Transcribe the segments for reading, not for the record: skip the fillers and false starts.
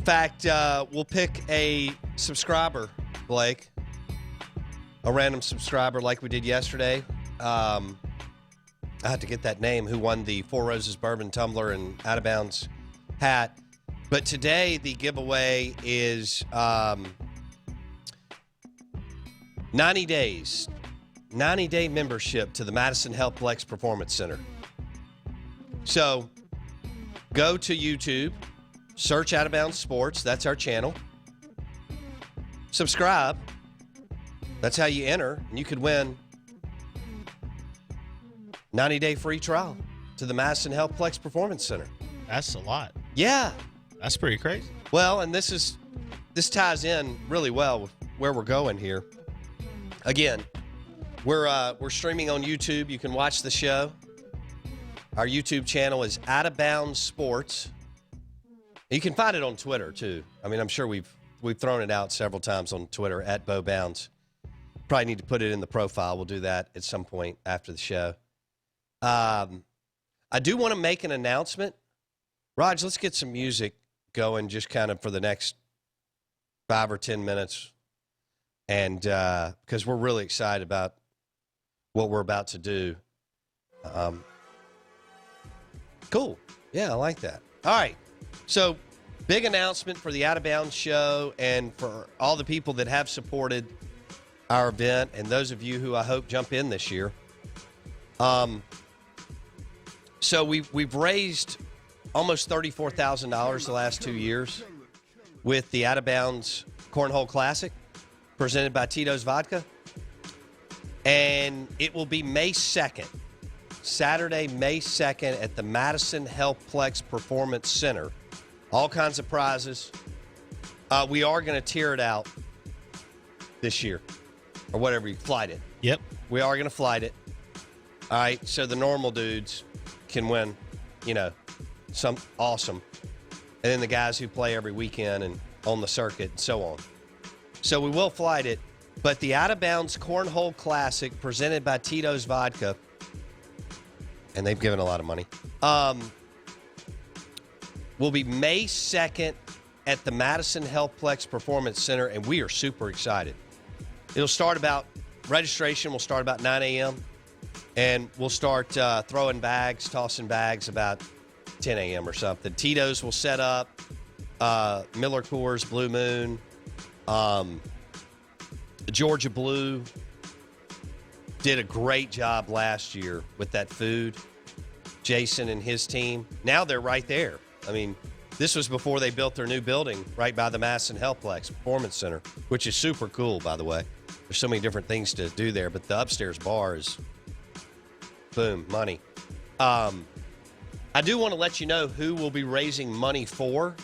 fact, we'll pick a subscriber, Blake, a random subscriber like we did yesterday. I had to get that name, who won the Four Roses Bourbon Tumbler and Out of Bounds hat. But today, the giveaway is 90 days, 90-day membership to the Madison Healthplex Performance Center. So go to YouTube, search Out of Bounds Sports. That's our channel. Subscribe. That's how you enter, and you could win 90-day free trial to the Madison Healthplex Performance Center. That's a lot. Yeah. That's pretty crazy. Well, and this ties in really well with where we're going here. Again, we're streaming on YouTube. You can watch the show. Our YouTube channel is Out of Bounds Sports. You can find it on Twitter too. I mean, I'm sure we've thrown it out several times on Twitter at Bo Bounds. Probably need to put it in the profile. We'll do that at some point after the show. I do want to make an announcement. Raj, let's get some music going just kind of for the next 5 or 10 minutes. And because we're really excited about what we're about to do. Cool. Yeah, I like that. All right. So, big announcement for the Out of Bounds show and for all the people that have supported our event and those of you who I hope jump in this year. So we've raised almost $34,000 the last 2 years with the Out of Bounds Cornhole Classic presented by Tito's Vodka. And it will be May 2nd, Saturday, May 2nd at the Madison Healthplex Performance Center. All kinds of prizes. We are going to tear it out this year or whatever you flight it. Yep. We are going to flight it. All right, so the normal dudes can win, some awesome. And then the guys who play every weekend and on the circuit and so on. So we will flight it. But the Out of Bounds Cornhole Classic presented by Tito's Vodka, and they've given a lot of money, will be May 2nd at the Madison Healthplex Performance Center, and we are super excited. Registration will start about 9 a.m., and we'll start tossing bags about 10 a.m. or something. Tito's will set up, Miller Coors, Blue Moon, Georgia Blue did a great job last year with that food. Jason and his team. Now they're right there. I mean, this was before they built their new building right by the Madison Healthplex Performance Center, which is super cool, by the way. There's so many different things to do there, but the upstairs bar is, boom, money. I do want to let you know who we'll be raising money for.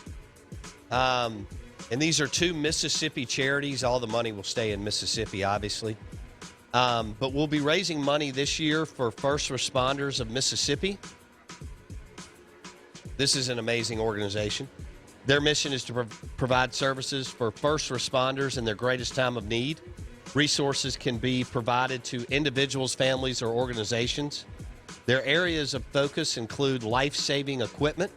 And these are 2 Mississippi charities. All the money will stay in Mississippi, obviously. But we'll be raising money this year for First Responders of Mississippi. This is an amazing organization. Their mission is to provide services for first responders in their greatest time of need. Resources can be provided to individuals, families, or organizations. Their areas of focus include life-saving equipment,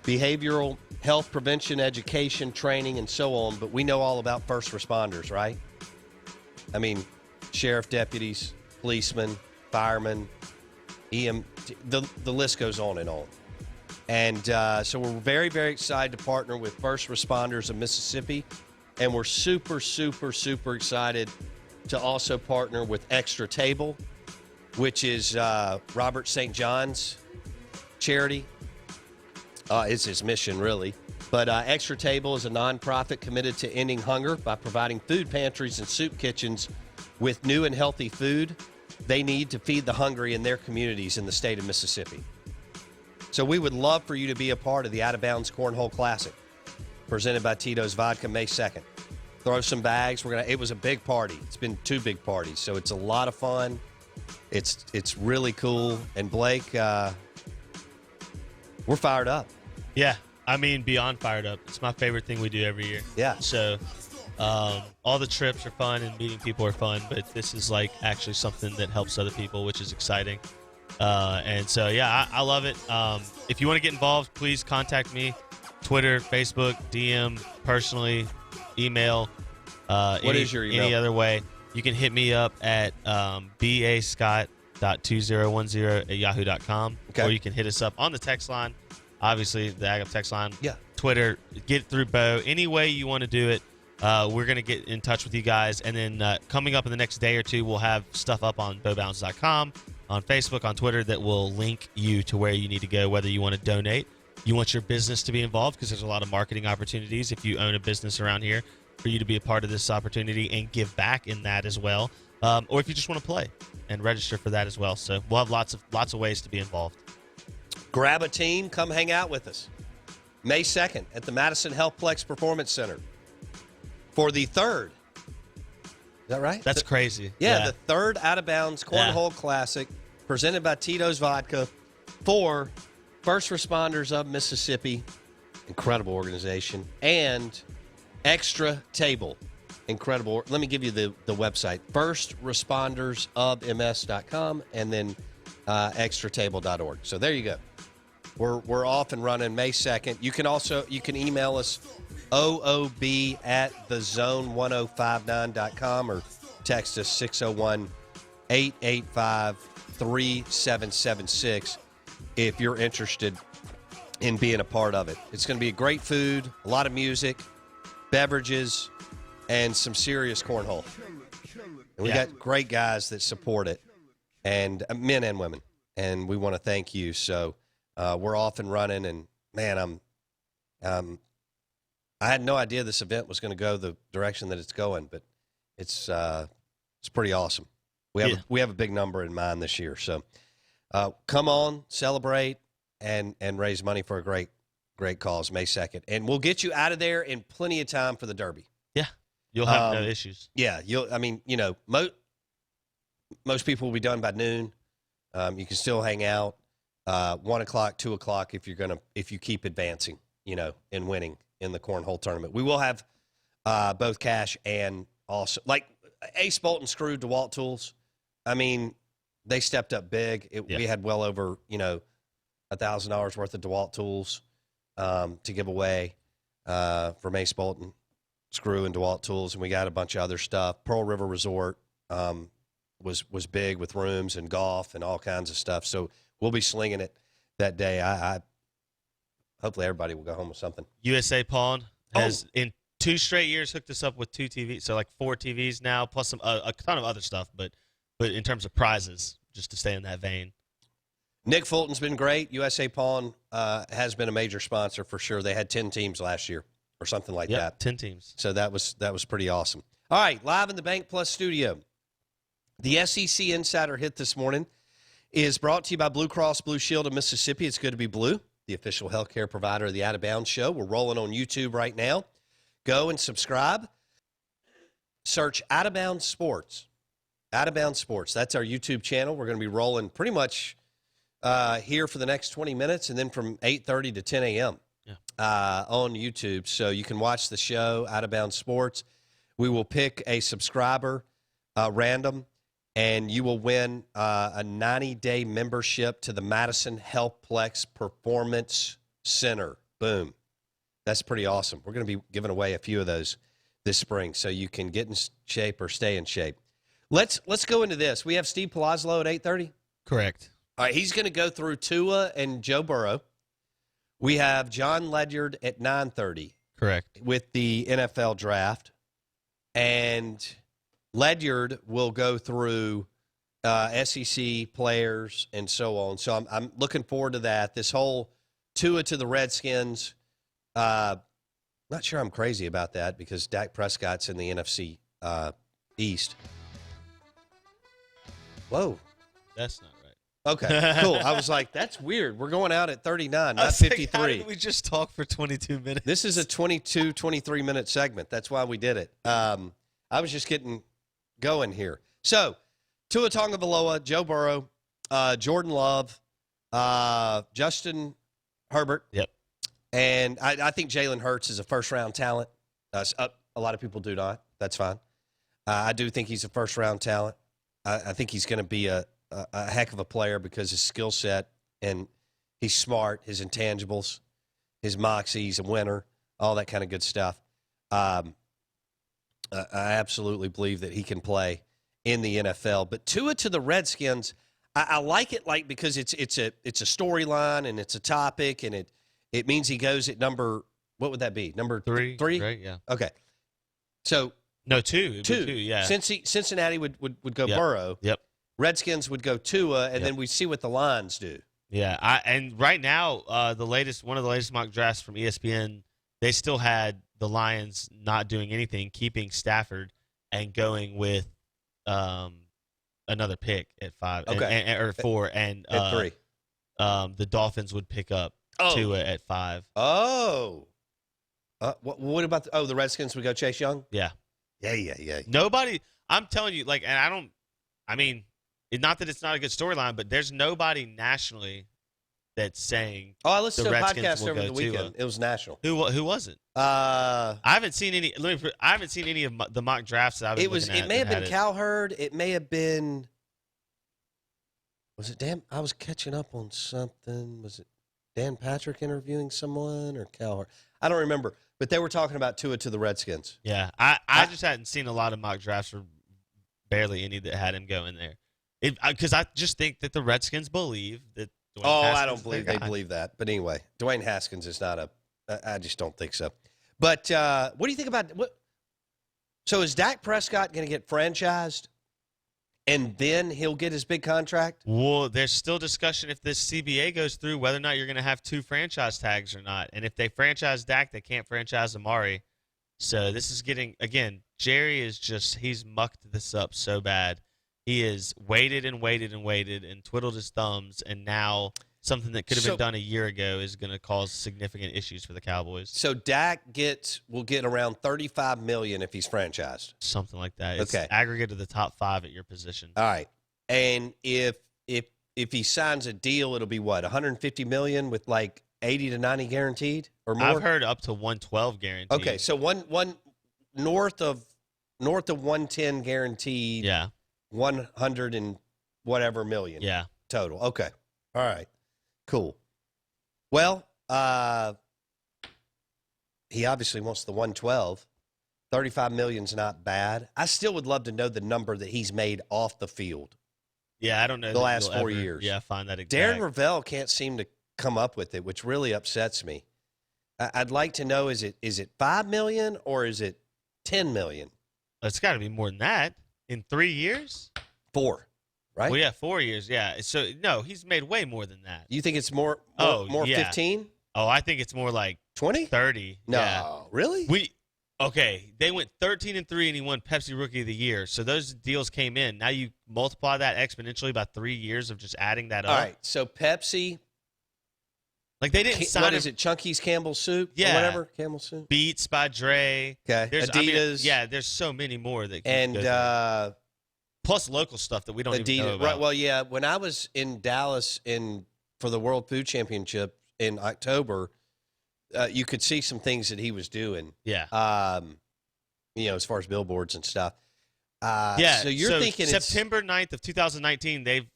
behavioral health prevention, education, training, and so on. But we know all about first responders, right? I mean, sheriff deputies, policemen, firemen, the list goes on and on. And so we're very, very excited to partner with First Responders of Mississippi. And we're super, super, super excited to also partner with Extra Table, which is Robert St. John's charity. It's his mission, really. But Extra Table is a nonprofit committed to ending hunger by providing food pantries and soup kitchens with new and healthy food they need to feed the hungry in their communities in the state of Mississippi. So we would love for you to be a part of the Out of Bounds Cornhole Classic, presented by Tito's Vodka, May 2nd. Throw some bags. It was a big party. It's been 2 big parties, so it's a lot of fun. It's really cool. And Blake, we're fired up. Yeah, I mean, beyond fired up. It's my favorite thing we do every year. Yeah. So all the trips are fun and meeting people are fun, but this is like actually something that helps other people, which is exciting. And so, yeah, I love it. If you want to get involved, please contact me. Twitter, Facebook, DM, personally, email. What is your email? Any other way. You can hit me up at bascott.2010@yahoo.com. Okay. Or you can hit us up on the text line. Obviously, the Ag Up text line. Yeah. Twitter, get through Bo. Any way you want to do it, we're going to get in touch with you guys. And then coming up in the next day or two, we'll have stuff up on bowbounds.com, on Facebook, on Twitter that will link you to where you need to go, whether you want to donate, you want your business to be involved, because there's a lot of marketing opportunities if you own a business around here for you to be a part of this opportunity and give back in that as well. Or if you just want to play and register for that as well. So we'll have lots of ways to be involved. Grab a team, come hang out with us. May 2nd at the Madison Healthplex Performance Center for the third. Is that right? That's crazy. Yeah, the third Out of Bounds Cornhole Classic presented by Tito's Vodka for First Responders of Mississippi. Incredible organization. And Extra Table. Incredible. Let me give you the website. FirstRespondersofMS.com and then extratable.org. So there you go. We're off and running May 2nd. You can email us oob@thezone1059.com or text us 601-885-3776 if you're interested in being a part of it. It's going to be a great food, a lot of music, beverages, and some serious cornhole. And we got great guys that support it, and men and women, and we want to thank you. So we're off and running, and man, I had no idea this event was going to go the direction that it's going, but it's pretty awesome. We have a big number in mind this year, so come on, celebrate, and raise money for a great cause, May 2nd. And we'll get you out of there in plenty of time for the Derby. Yeah. You'll have no issues. Yeah. Most people will be done by noon. You can still hang out 1 o'clock, 2 o'clock if you keep advancing, and winning in the cornhole tournament. We will have both cash and also like Ace Bolton screwed DeWalt Tools. I mean, they stepped up big. We had well over, $1,000 worth of DeWalt Tools to give away from Ace Bolton, Screw, and DeWalt Tools, and we got a bunch of other stuff. Pearl River Resort was big with rooms and golf and all kinds of stuff. So we'll be slinging it that day. I hopefully everybody will go home with something. USA Pawn has in 2 straight years hooked us up with 2 TVs, so like 4 TVs now, plus some a ton of other stuff. But in terms of prizes, just to stay in that vein. Nick Fulton's been great. USA Pawn has been a major sponsor for sure. They had 10 teams last year or something like that. 10 teams. So that was pretty awesome. All right, live in the Bank Plus studio. The SEC Insider Hit this morning is brought to you by Blue Cross Blue Shield of Mississippi. It's good to be blue, the official healthcare provider of the Out of Bounds Show. We're rolling on YouTube right now. Go and subscribe. Search Out of Bounds Sports. Out of Bounds Sports. That's our YouTube channel. We're going to be rolling pretty much here for the next 20 minutes, and then from 8:30 to 10 a.m. On YouTube. So you can watch the show, Out of Bounds Sports. We will pick a subscriber random, and you will win a 90-day membership to the Madison Healthplex Performance Center. Boom. That's pretty awesome. We're going to be giving away a few of those this spring, so you can get in shape or stay in shape. Let's go into this. We have Steve Palazzo at 8:30. Correct. All right, he's going to go through Tua and Joe Burrow. We have John Ledyard at 9:30. Correct. With the NFL draft. And Ledyard will go through SEC players and so on. So I'm looking forward to that. This whole Tua to the Redskins, not sure I'm crazy about that because Dak Prescott's in the NFC East. Whoa. That's not right. Okay, cool. I was like, that's weird. We're going out at 39, not 53. Like, how did we just talk for 22 minutes? This is a 22, 23-minute segment. That's why we did it. I was just getting going here. So, Tua Tagovailoa, Joe Burrow, Jordan Love, Justin Herbert. Yep. And I think Jalen Hurts is a first-round talent. A lot of people do not. That's fine. I do think he's a first-round talent. I think he's going to be a heck of a player because his skill set, and he's smart, his intangibles. his moxie. He's a winner, all that kind of good stuff. I absolutely believe that he can play in the NFL. But Tua to the Redskins, I like it because it's a storyline and it's a topic, and it means he goes at number, what would that be? Number three? Right, yeah. Okay. So no, two. Two, yeah. Cincinnati would go Yep. Burrow. Yep. Redskins would go Tua, and then we see what the lines do. Yeah, and right now, one of the latest mock drafts from ESPN, they still had the Lions not doing anything, keeping Stafford and going with another pick at 5, or 4, and at 3. The Dolphins would pick up Tua at 5. Oh, what about the Redskins would go Chase Young? Yeah. Nobody. I'm telling you, not that it's not a good storyline, but there's nobody nationally that's saying. Oh, I listened the to a Redskins podcast will over go the weekend. Tua. It was national. Who was it? I haven't seen any. I haven't seen any of the mock drafts that I've been looking at. It may have been Cowherd. It may have been. Was it Dan? I was catching up on something. Was it Dan Patrick interviewing someone or Cowherd? I don't remember. But they were talking about Tua to the Redskins. Yeah, I just hadn't seen a lot of mock drafts, or barely any that had him go in there. Because I just think that the Redskins believe that. I don't believe they believe that. But anyway, Dwayne Haskins is not a. I just don't think so. But what do you think about what? So is Dak Prescott going to get franchised, and then he'll get his big contract? Well, there's still discussion if this CBA goes through whether or not you're going to have 2 franchise tags or not. And if they franchise Dak, they can't franchise Amari. So this is getting, again, Jerry is he's mucked this up so bad. He has waited and waited and waited and twiddled his thumbs, and now something that could have been done a year ago is going to cause significant issues for the Cowboys. So Dak will get around $35 million if he's franchised. Something like that. It's aggregate to the top 5 at your position. All right. And if he signs a deal, it'll be what, $150 million with like 80 to 90 guaranteed or more? I've heard up to 112 guaranteed. Okay, so one north of 110 guaranteed. Yeah. 100 and whatever million. Yeah. Total. Okay. All right. Cool. Well, he obviously wants the 112. 35 million's not bad. I still would love to know the number that he's made off the field. Yeah, I don't know. The last 4 years. Yeah, find that exact. Darren Ravel can't seem to come up with it, which really upsets me. I'd like to know, is it 5 million or is it 10 million? It's got to be more than that. In 3 years? 4, right? Well, yeah, 4 years, yeah. So, no, he's made way more than that. You think it's more yeah. 15? Oh, I think it's more like 20? 30. No, yeah. Really? They went 13-3 and he won Pepsi Rookie of the Year. So those deals came in. Now you multiply that exponentially by 3 years of just adding that up. All right, so Pepsi. Like they didn't sign what is it, Chunky's Campbell Soup? Yeah. Or whatever, Campbell Soup? Beats by Dre. Okay, Adidas. There's so many more that can go plus local stuff that we don't even know about. Right, well, yeah, when I was in Dallas for the World Food Championship in October, you could see some things that he was doing. Yeah. As far as billboards and stuff. So you're thinking September 9th of 2019,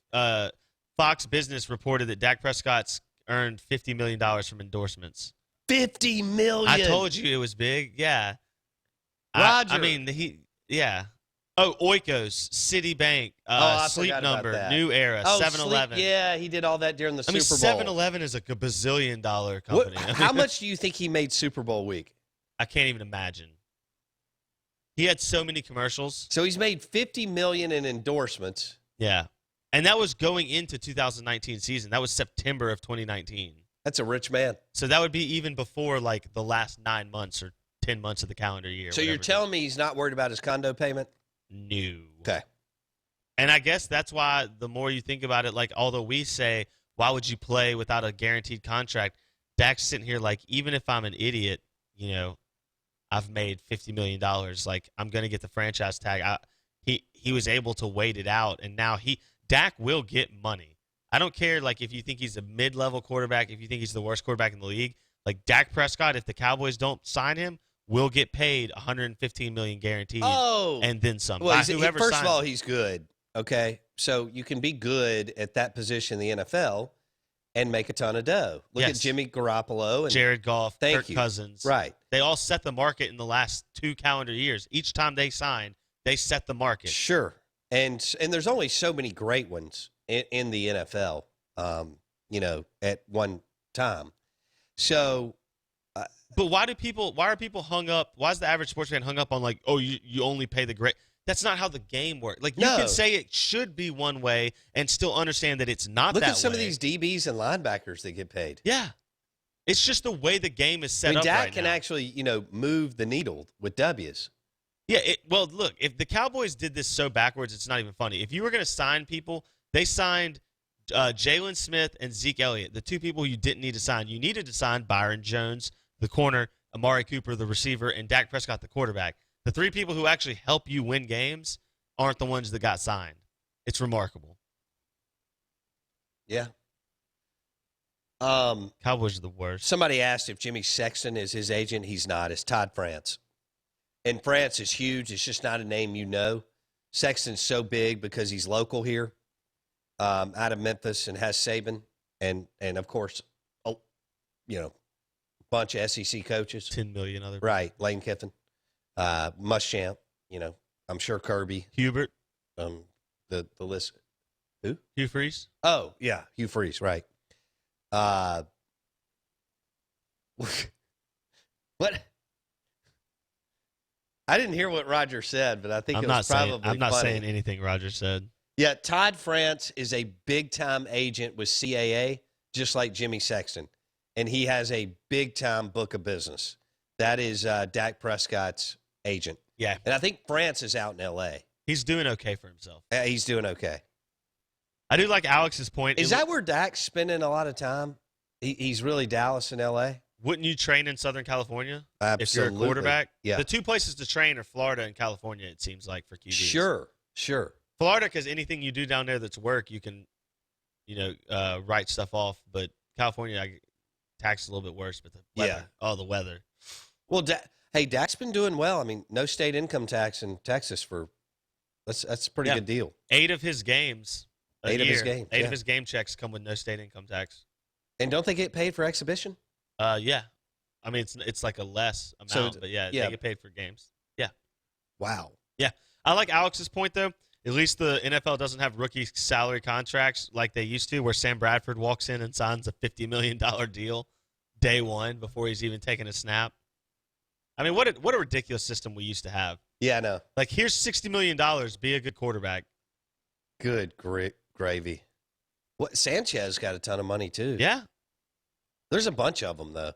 Fox Business reported that Dak Prescott's earned $50 million from endorsements. $50 million. I told you it was big. Yeah. Roger. Oh, Oikos, Citibank, Sleep Number, New Era, 7-Eleven. Yeah, he did all that during the Super Bowl. 7-Eleven is like a bazillion-dollar company. How much do you think he made Super Bowl week? I can't even imagine. He had so many commercials. So he's made $50 million in endorsements. Yeah. And that was going into 2019 season. That was September of 2019. That's a rich man. So that would be even before like the last 9 months or 10 months of the calendar year. So you're telling me he's not worried about his condo payment? No. Okay. And I guess that's why the more you think about it, like although we say, why would you play without a guaranteed contract? Dak's sitting here like, even if I'm an idiot, I've made $50 million. Like I'm going to get the franchise tag. He was able to wait it out, and now Dak will get money. I don't care, like, if you think he's a mid-level quarterback, if you think he's the worst quarterback in the league. Like, Dak Prescott, if the Cowboys don't sign him, will get paid $115 million guaranteed. Oh. And then some. Well, first of all, he's good, okay? So you can be good at that position in the NFL, and make a ton of dough. Look at Jimmy Garoppolo and Jared Goff, Kirk you. Cousins. Right. They all set the market in the last 2 calendar years. Each time they signed, they set the market. Sure. And there's only so many great ones in the NFL, at one time. So, but why are people hung up? Why is the average sports fan hung up on you only pay the great? That's not how the game works. You can say it should be one way and still understand that it's not that way. Look at some of these DBs and linebackers that get paid. Yeah. It's just the way the game is set up Dak right now. can actually, move the needle with W's. Yeah, look, if the Cowboys did this so backwards, it's not even funny. If you were going to sign people, they signed Jalen Smith and Zeke Elliott, the 2 people you didn't need to sign. You needed to sign Byron Jones, the corner, Amari Cooper, the receiver, and Dak Prescott, the quarterback. The 3 people who actually help you win games aren't the ones that got signed. It's remarkable. Yeah. Cowboys are the worst. Somebody asked if Jimmy Sexton is his agent. He's not. It's Todd France. And France is huge. It's just not a name you know. Sexton's so big because he's local here, out of Memphis, and has Saban, and of course, bunch of SEC coaches. 10 million other people. Right. Lane Kiffin, Muschamp, I'm sure Kirby. Hubert. The list. Who? Hugh Freeze. Oh, yeah. Hugh Freeze, right. What? I didn't hear what Roger said, but I think it was probably I'm not funny. saying anything Roger said. Yeah, Todd France is a big-time agent with CAA, just like Jimmy Sexton. And he has a big-time book of business. That is Dak Prescott's agent. Yeah. And I think France is out in L.A. He's doing okay for himself. Yeah, he's doing okay. I do like Alex's point. Is that where Dak's spending a lot of time? He's really Dallas and L.A.? Wouldn't you train in Southern California Absolutely. if you're a quarterback? Yeah. The 2 places to train are Florida and California, it seems like, for QBs. Sure. Florida, because anything you do down there that's work, you can, write stuff off. But California, tax is a little bit worse. But the weather, the weather. Well, Dak's been doing well. I mean, no state income tax in Texas that's a pretty good deal. 8 of his games. Eight of his game checks come with no state income tax. And don't they get paid for exhibition? Yeah. I mean, it's like a less amount, but they get paid for games. Yeah. Wow. Yeah. I like Alex's point, though. At least the NFL doesn't have rookie salary contracts like they used to, where Sam Bradford walks in and signs a $50 million deal day one before he's even taken a snap. I mean, what a ridiculous system we used to have. Yeah, I know. Like, here's $60 million. Be a good quarterback. Good gravy. What Sanchez got a ton of money, too. Yeah. There's a bunch of them, though.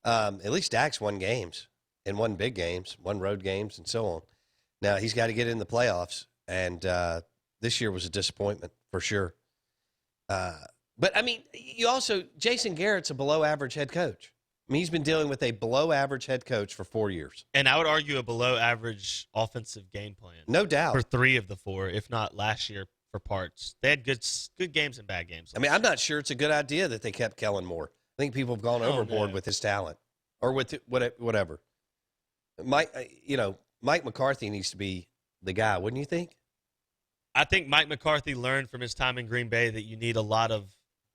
At least Dak's won games and won big games, won road games, and so on. Now, he's got to get in the playoffs, and this year was a disappointment for sure. But, I mean, Jason Garrett's a below-average head coach. I mean, he's been dealing with a below-average head coach for 4 years. And I would argue a below-average offensive game plan. No doubt. For 3 of the 4, if not last year for parts. They had good games and bad games. I mean, I'm not sure it's a good idea that they kept Kellen Moore. I think people have gone overboard with his talent or with whatever. Mike McCarthy needs to be the guy, wouldn't you think? I think Mike McCarthy learned from his time in Green Bay that you need a lot of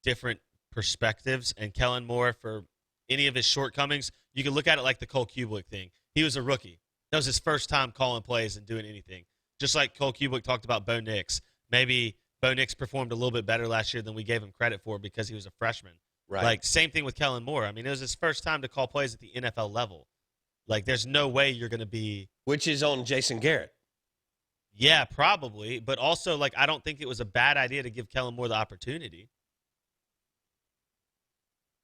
different perspectives, and Kellen Moore, for any of his shortcomings, you can look at it like the Cole Kubelik thing. He was a rookie. That was his first time calling plays and doing anything. Just like Cole Kubelik talked about Bo Nix. Maybe Bo Nix performed a little bit better last year than we gave him credit for because he was a freshman. Right. Like, same thing with Kellen Moore. I mean, it was his first time to call plays at the NFL level. Like, there's no way you're going to be... Which is on Jason Garrett. Yeah, probably. But also, I don't think it was a bad idea to give Kellen Moore the opportunity.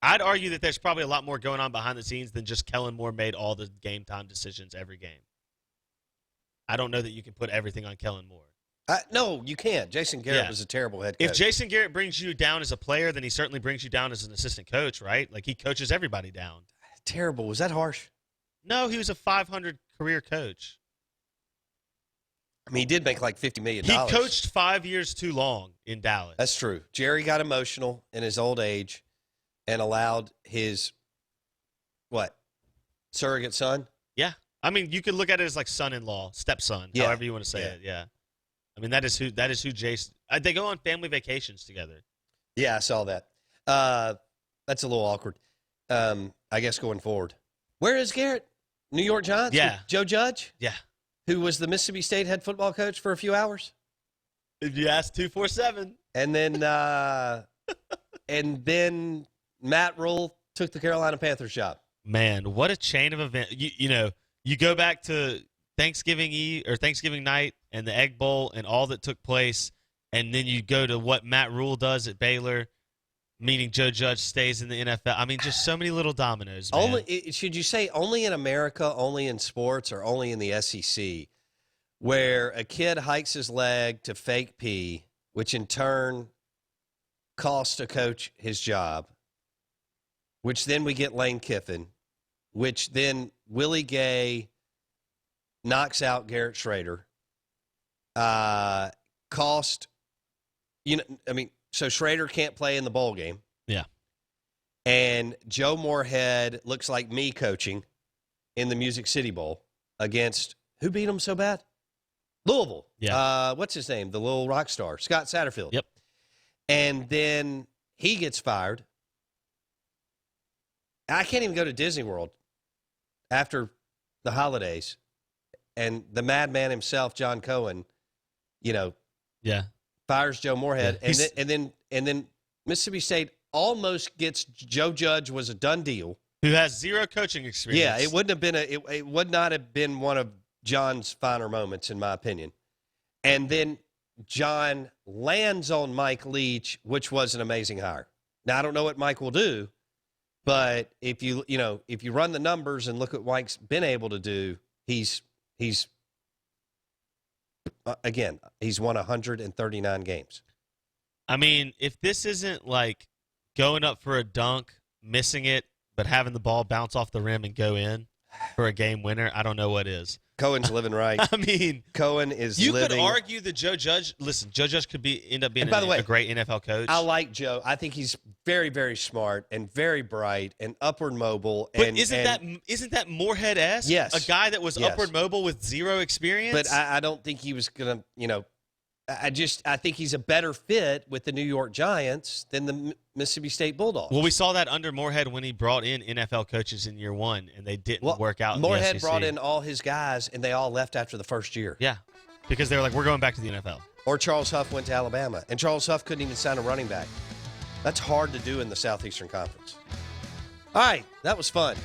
I'd argue that there's probably a lot more going on behind the scenes than just Kellen Moore made all the game time decisions every game. I don't know that you can put everything on Kellen Moore. No, you can't. Jason Garrett was a terrible head coach. If Jason Garrett brings you down as a player, then he certainly brings you down as an assistant coach, right? Like, he coaches everybody down. Terrible. Was that harsh? No, he was a 500 career coach. I mean, he did make like $50 million. He coached 5 years too long in Dallas. That's true. Jerry got emotional in his old age and allowed his, surrogate son? Yeah. I mean, you could look at it as like son-in-law, stepson, however you want to say it. Yeah. I mean, that is who Jason. They go on family vacations together. Yeah, I saw that. That's a little awkward. I guess going forward. Where is Garrett? New York Giants? Yeah. Joe Judge? Yeah. Who was the Mississippi State head football coach for a few hours? If you ask 247. And then Matt Rule took the Carolina Panthers job. Man, what a chain of events. You go back to Thanksgiving Eve or Thanksgiving night and the Egg Bowl and all that took place, and then you go to what Matt Rule does at Baylor, meaning Joe Judge stays in the NFL. I mean, just so many little dominoes, man. Should you say only in America, only in sports, or only in the SEC, where a kid hikes his leg to fake pee, which in turn cost a coach his job, which then we get Lane Kiffin, which then Willie Gay knocks out Garrett Schrader, so Schrader can't play in the bowl game. Yeah. And Joe Moorhead looks like me coaching in the Music City Bowl against, who beat him so bad? Louisville. Yeah. What's his name? The little rock star, Scott Satterfield. Yep. And then he gets fired. I can't even go to Disney World after the holidays. And the madman himself, John Cohen, fires Joe Moorhead. Yeah. And then Mississippi State almost gets Joe Judge was a done deal. Who has zero coaching experience. Yeah, it wouldn't have been it would not have been one of John's finer moments, in my opinion. And then John lands on Mike Leach, which was an amazing hire. Now I don't know what Mike will do, but if you run the numbers and look at what Mike's been able to do, he's won 139 games. I mean, if this isn't like going up for a dunk, missing it, but having the ball bounce off the rim and go in for a game winner, I don't know what is. Cohen's living right. I mean, Cohen is you living. could argue that Joe Judge could end up being by the way, a great NFL coach. I like Joe. I think he's very, very smart and very bright and upward mobile. But isn't that Moorhead-esque? Yes. A guy that was upward mobile with zero experience? But I don't think he was going to, I think he's a better fit with the New York Giants than the Mississippi State Bulldogs. Well, we saw that under Moorhead when he brought in NFL coaches in year one, and they didn't work out. Moorhead in the SEC. brought in all his guys, and they all left after the first year. Yeah, because they were like, we're going back to the NFL. Or Charles Huff went to Alabama, and Charles Huff couldn't even sign a running back. That's hard to do in the Southeastern Conference. All right, that was fun.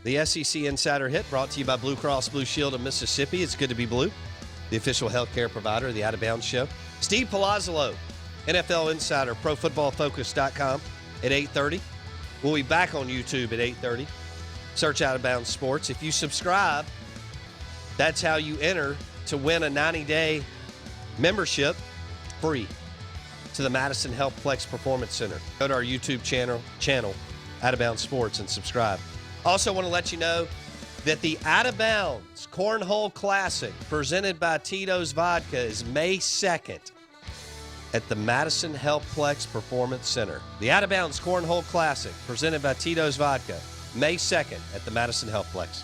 The SEC Insider Hit brought to you by Blue Cross Blue Shield of Mississippi. It's good to be blue. The official healthcare provider of the Out of Bounds Show. Steve Palazzolo, NFL Insider, ProFootballFocus.com at 8:30. We'll be back on YouTube at 8:30. Search Out of Bounds Sports. If you subscribe, that's how you enter to win a 90-day membership free to the Madison Healthplex Performance Center. Go to our YouTube channel, Out of Bounds Sports, and subscribe. Also want to let you know that the Out of Bounds Cornhole Classic presented by Tito's Vodka is May 2nd at the Madison Healthplex Performance Center. The Out of Bounds Cornhole Classic presented by Tito's Vodka, May 2nd at the Madison Healthplex.